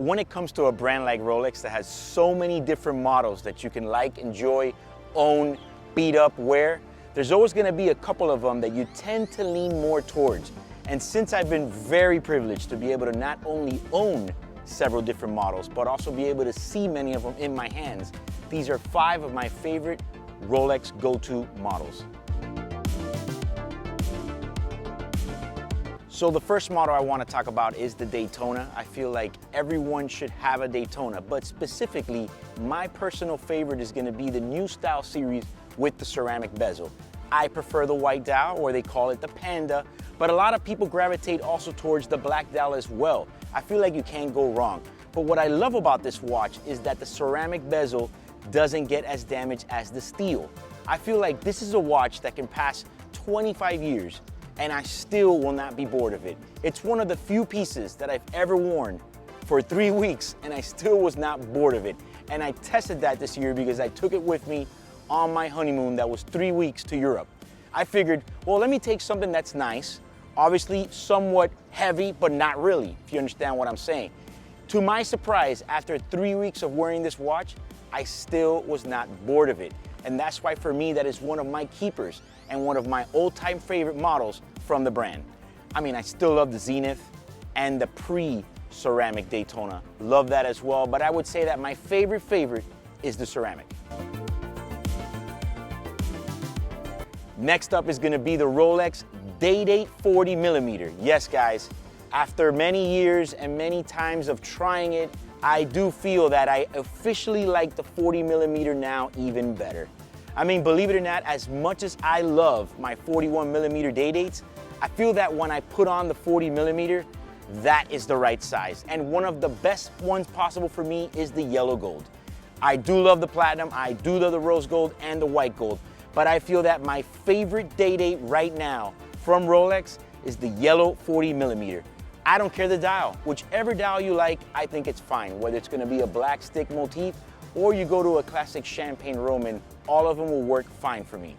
when it comes to a brand like Rolex that has so many different models that you can like, enjoy, own, beat up, wear, there's always gonna be a couple of them that you tend to lean more towards. And since I've been very privileged to be able to not only own several different models, but also be able to see many of them in my hands, these are 5 of my favorite Rolex go-to models. So the first model I want to talk about is the Daytona. I feel like everyone should have a Daytona, but specifically, my personal favorite is going to be the new style series with the ceramic bezel. I prefer the white dial, or they call it the Panda, but a lot of people gravitate also towards the black dial as well. I feel like you can't go wrong. But what I love about this watch is that the ceramic bezel doesn't get as damaged as the steel. I feel like this is a watch that can pass 25 years and I still will not be bored of it. It's one of the few pieces that I've ever worn for 3 weeks and I still was not bored of it. And I tested that this year because I took it with me on my honeymoon that was 3 weeks to Europe. I figured, well, let me take something that's nice, obviously somewhat heavy, but not really, if you understand what I'm saying. To my surprise, after 3 weeks of wearing this watch, I still was not bored of it. And that's why for me, that is one of my keepers and one of my old-time favorite models from the brand. I mean, I still love the Zenith and the pre-ceramic Daytona. Love that as well, but I would say that my favorite is the ceramic. Next up is gonna be the Rolex Day-Date 40mm. Yes, guys, after many years and many times of trying it, I do feel that I officially like the 40mm now even better. I mean, believe it or not, as much as I love my 41mm Day-Dates, I feel that when I put on the 40mm, that is the right size. And one of the best ones possible for me is the yellow gold. I do love the platinum, I do love the rose gold and the white gold, but I feel that my favorite Day-Date right now from Rolex is the yellow 40mm. I don't care the dial. Whichever dial you like, I think it's fine. Whether it's gonna be a black stick motif or you go to a classic champagne Roman, all of them will work fine for me.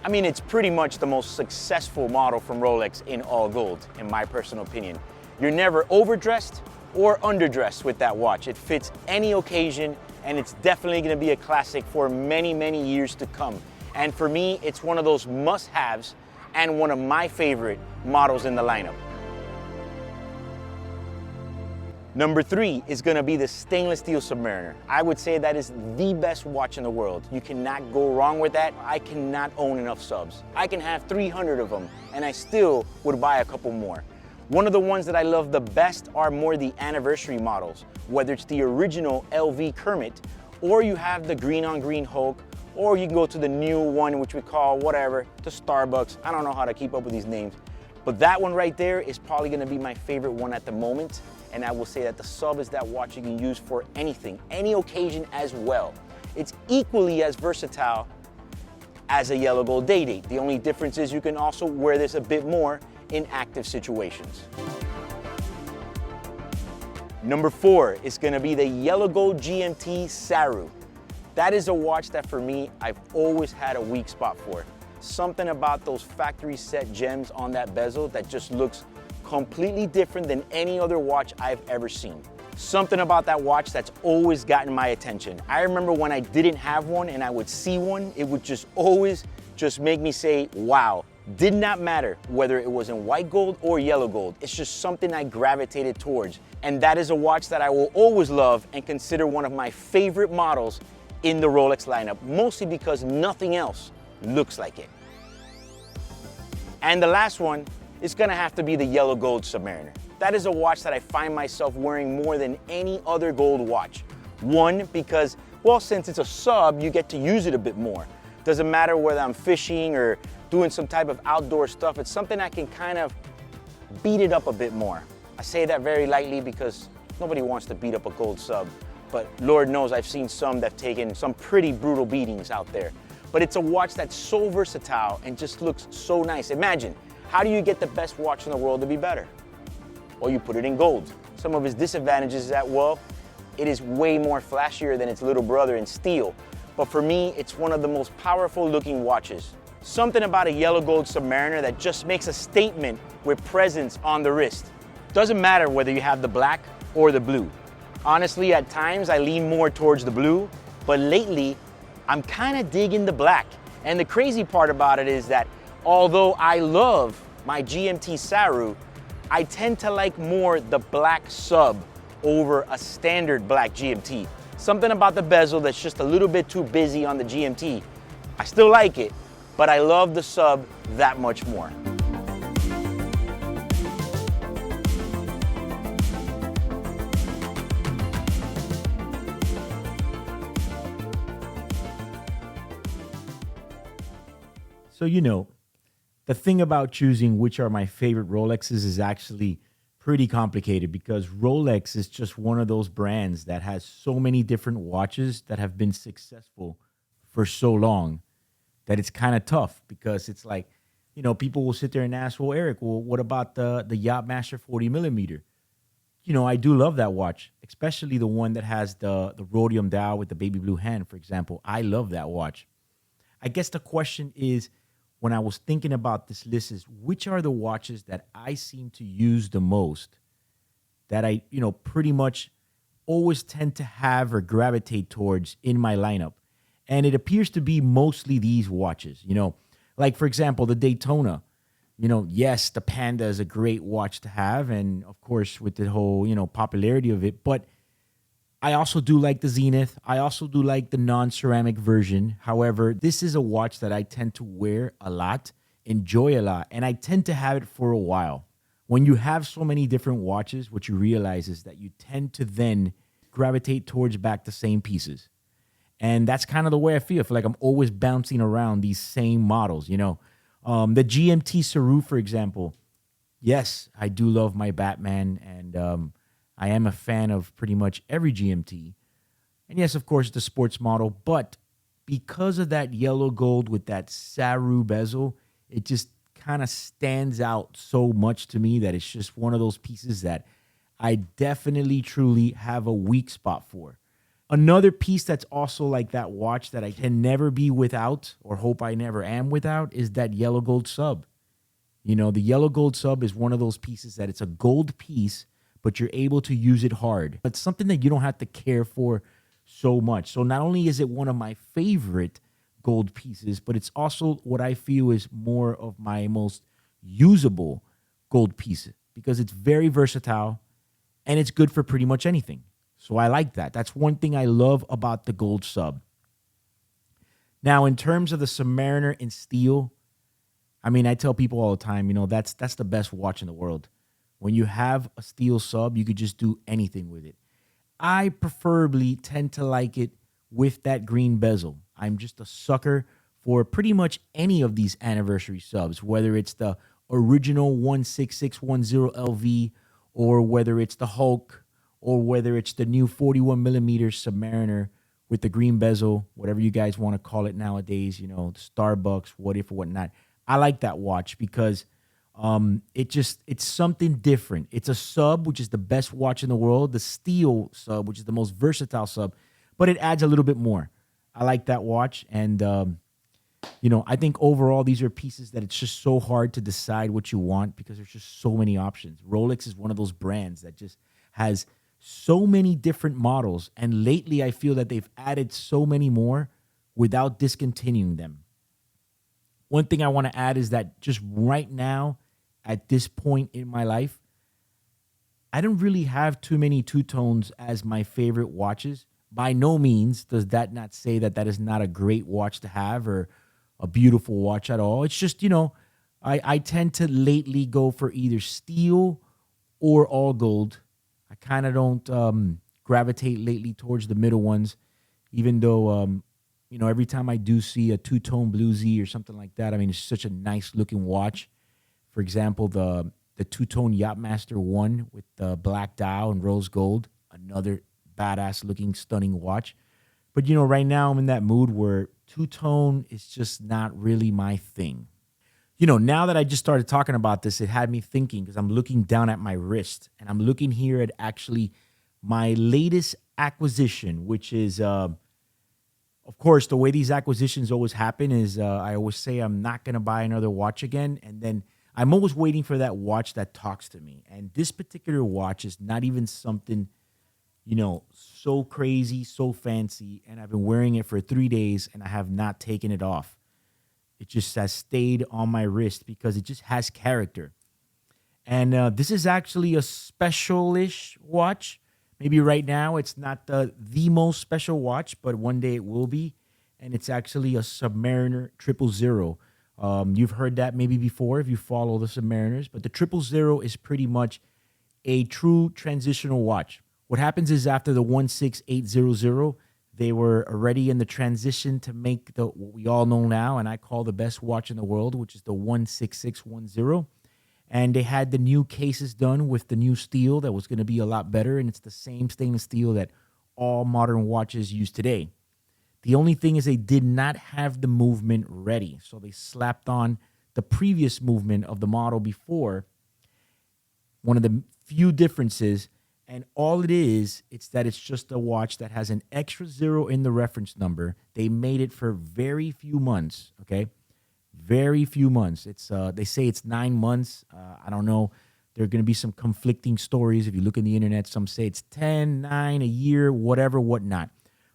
I mean, it's pretty much the most successful model from Rolex in all gold, in my personal opinion. You're never overdressed or underdressed with that watch. It fits any occasion, and it's definitely gonna be a classic for many, many years to come. And for me, it's one of those must-haves and one of my favorite models in the lineup. Number 3 is gonna be the stainless steel Submariner. I would say that is the best watch in the world. You cannot go wrong with that. I cannot own enough subs. I can have 300 of them and I still would buy a couple more. One of the ones that I love the best are more the anniversary models, whether it's the original LV Kermit, or you have the green on green Hulk, or you can go to the new one, which we call whatever, the Starbucks. I don't know how to keep up with these names. But that one right there is probably gonna be my favorite one at the moment. And I will say that the sub is that watch you can use for anything, any occasion as well. It's equally as versatile as a yellow gold Day-Date. The only difference is you can also wear this a bit more in active situations. Number 4 is gonna be the yellow gold GMT Saru. That is a watch that for me, I've always had a weak spot for. Something about those factory set gems on that bezel that just looks completely different than any other watch I've ever seen. Something about that watch that's always gotten my attention. I remember when I didn't have one and I would see one, it would just always just make me say, wow. Did not matter whether it was in white gold or yellow gold. It's just something I gravitated towards. And that is a watch that I will always love and consider one of my favorite models in the Rolex lineup, mostly because nothing else looks like it. And the last one, it's gonna have to be the yellow gold Submariner. That is a watch that I find myself wearing more than any other gold watch. One, because, well, since it's a sub, you get to use it a bit more. Doesn't matter whether I'm fishing or doing some type of outdoor stuff, it's something I can kind of beat it up a bit more. I say that very lightly because nobody wants to beat up a gold sub, but Lord knows I've seen some that have taken some pretty brutal beatings out there. But it's a watch that's so versatile and just looks so nice. Imagine, how do you get the best watch in the world to be better? Well, you put it in gold. Some of its disadvantages is that, well, it is way more flashier than its little brother in steel. But for me, it's one of the most powerful looking watches. Something about a yellow gold Submariner that just makes a statement with presence on the wrist. Doesn't matter whether you have the black or the blue. Honestly, at times I lean more towards the blue, but lately I'm kind of digging the black. And the crazy part about it is that although I love my GMT Saru, I tend to like more the black sub over a standard black GMT. Something about the bezel that's just a little bit too busy on the GMT. I still like it, but I love the sub that much more. So, the thing about choosing which are my favorite Rolexes is actually pretty complicated because Rolex is just one of those brands that has so many different watches that have been successful for so long that it's kind of tough because it's like, people will sit there and ask, well, Eric, well, what about the Yachtmaster 40 millimeter? I do love that watch, especially the one that has the rhodium dial with the baby blue hand, for example. I love that watch. I guess the question is, when I was thinking about this list, is which are the watches that I seem to use the most, that I, pretty much always tend to have or gravitate towards in my lineup. And it appears to be mostly these watches, like, for example, the Daytona. Yes, the Panda is a great watch to have. And of course, with the whole, popularity of it. But I also do like the Zenith. I also do like the non-ceramic version. However, this is a watch that I tend to wear a lot, enjoy a lot, and I tend to have it for a while. When you have so many different watches, what you realize is that you tend to then gravitate towards back the same pieces. And that's kind of the way I feel. I feel like I'm always bouncing around these same models, The GMT Saru, for example. Yes, I do love my Batman, and I am a fan of pretty much every GMT. And yes, of course, the sports model. But because of that yellow gold with that Saru bezel, it just kind of stands out so much to me that it's just one of those pieces that I definitely, truly have a weak spot for. Another piece that's also like that watch that I can never be without, or hope I never am without, is that yellow gold sub. The yellow gold sub is one of those pieces that it's a gold piece, but you're able to use it hard. It's something that you don't have to care for so much. So not only is it one of my favorite gold pieces, but it's also what I feel is more of my most usable gold piece because it's very versatile and it's good for pretty much anything. So I like that. That's one thing I love about the gold sub. Now, in terms of the Submariner in steel, I tell people all the time, that's the best watch in the world. When you have a steel sub, you could just do anything with it. I preferably tend to like it with that green bezel. I'm just a sucker for pretty much any of these anniversary subs, whether it's the original 16610 LV, or whether it's the Hulk, or whether it's the new 41 millimeter Submariner with the green bezel, whatever you guys want to call it nowadays, Starbucks, what if, or whatnot. I like that watch because it's something different. It's a sub, which is the best watch in the world, the steel sub, which is the most versatile sub, but it adds a little bit more. I like that watch. And, I think overall, these are pieces that it's just so hard to decide what you want because there's just so many options. Rolex is one of those brands that just has so many different models. And lately, I feel that they've added so many more without discontinuing them. One thing I want to add is that just right now, at this point in my life, I don't really have too many two-tones as my favorite watches. By no means does that not say that that is not a great watch to have or a beautiful watch at all. It's just, I tend to lately go for either steel or all gold. I kind of don't gravitate lately towards the middle ones, even though, every time I do see a two-tone bluesy or something like that, it's such a nice-looking watch. For example, the two-tone Yachtmaster 1 with the black dial and rose gold, another badass-looking, stunning watch. But, right now I'm in that mood where two-tone is just not really my thing. Now that I just started talking about this, it had me thinking because I'm looking down at my wrist and I'm looking here at actually my latest acquisition, which is, of course, the way these acquisitions always happen is I always say I'm not going to buy another watch again. And then I'm always waiting for that watch that talks to me. And this particular watch is not even something so crazy, so fancy, and I've been wearing it for 3 days and I have not taken it off. It just has stayed on my wrist because it just has character. And this is actually a special-ish watch. Maybe right now it's not the most special watch, but one day it will be. And it's actually a Submariner 000. You've heard that maybe before if you follow the Submariners, but the 000 is pretty much a true transitional watch. What happens is after the 16800, they were already in the transition to make what we all know now, and I call the best watch in the world, which is the 16610. And they had the new cases done with the new steel that was going to be a lot better, and it's the same stainless steel that all modern watches use today. The only thing is they did not have the movement ready, so they slapped on the previous movement of the model before. One of the few differences, and all it is, it's that it's just a watch that has an extra zero in the reference number. They made it for very few months, okay? Very few months. It's they say it's 9 months. I don't know. There are going to be some conflicting stories. If you look in the internet, some say it's 10, 9, a year, whatever, whatnot.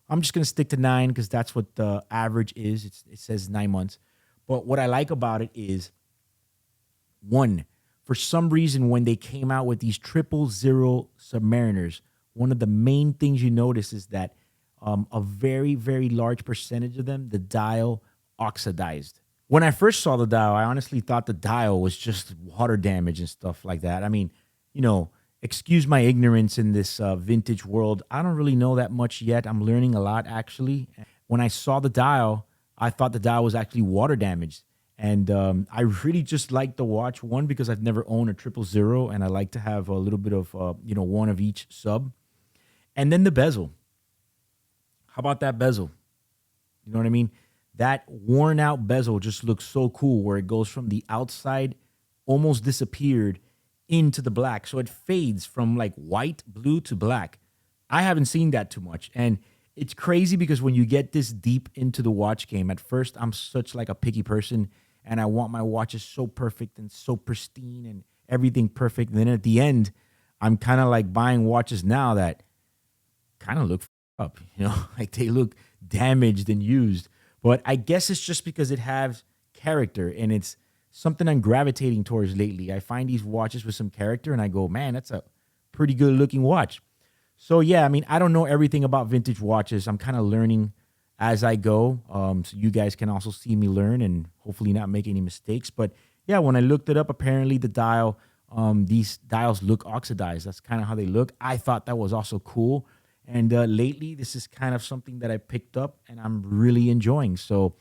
I'm just going to stick to 9 because that's what the average is. It says 9 months. But what I like about it is, one, for some reason, when they came out with these 000 Submariners, one of the main things you notice is that a very, very large percentage of them, the dial oxidized. When I first saw the dial, I honestly thought the dial was just water damage and stuff like that. I mean, excuse my ignorance in this vintage world. I don't really know that much yet. I'm learning a lot, actually. When I saw the dial, I thought the dial was actually water damaged. And I really just like the watch, one, because I've never owned a 000, and I like to have a little bit of, one of each sub. And then the bezel. How about that bezel? You know what I mean? That worn out bezel just looks so cool, where it goes from the outside, almost disappeared, into the black. So it fades from like white, blue to black. I haven't seen that too much. And it's crazy because when you get this deep into the watch game, at first I'm such like a picky person, and I want my watches so perfect and so pristine and everything perfect. And then at the end, I'm kind of like buying watches now that kind of look up, like they look damaged and used. But I guess it's just because it has character, and it's something I'm gravitating towards lately. I find these watches with some character and I go, man, that's a pretty good looking watch. So yeah, I mean, I don't know everything about vintage watches. I'm kind of learning as I go. So you guys can also see me learn and hopefully not make any mistakes. But yeah, when I looked it up, apparently the dial, these dials look oxidized. That's kind of how they look. I thought that was also cool. And lately, this is kind of something that I picked up and I'm really enjoying. So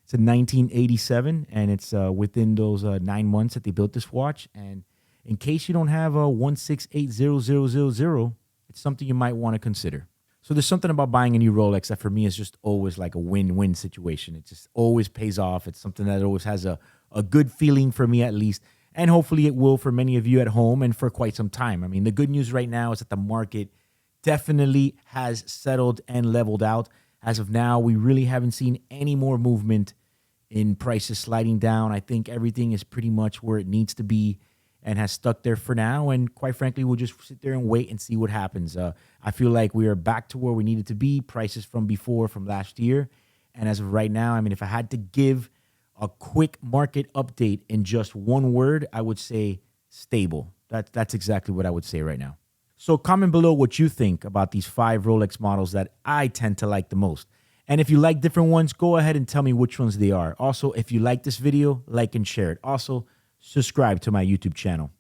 it's a 1987, and it's within those 9 months that they built this watch. And in case you don't have a 1680000, it's something you might want to consider. So there's something about buying a new Rolex that for me is just always like a win-win situation. It just always pays off. It's something that always has a good feeling for me, at least. And hopefully it will for many of you at home and for quite some time. I mean, the good news right now is that the market definitely has settled and leveled out. As of now, we really haven't seen any more movement in prices sliding down. I think everything is pretty much where it needs to be and has stuck there for now. And quite frankly, we'll just sit there and wait and see what happens. I feel like we are back to where we needed to be, prices from before, from last year. And as of right now, I mean, if I had to give a quick market update in just one word, I would say stable. That's exactly what I would say right now. So comment below what you think about these 5 Rolex models that I tend to like the most. And if you like different ones, go ahead and tell me which ones they are. Also, if you like this video, like and share it. Also, subscribe to my YouTube channel.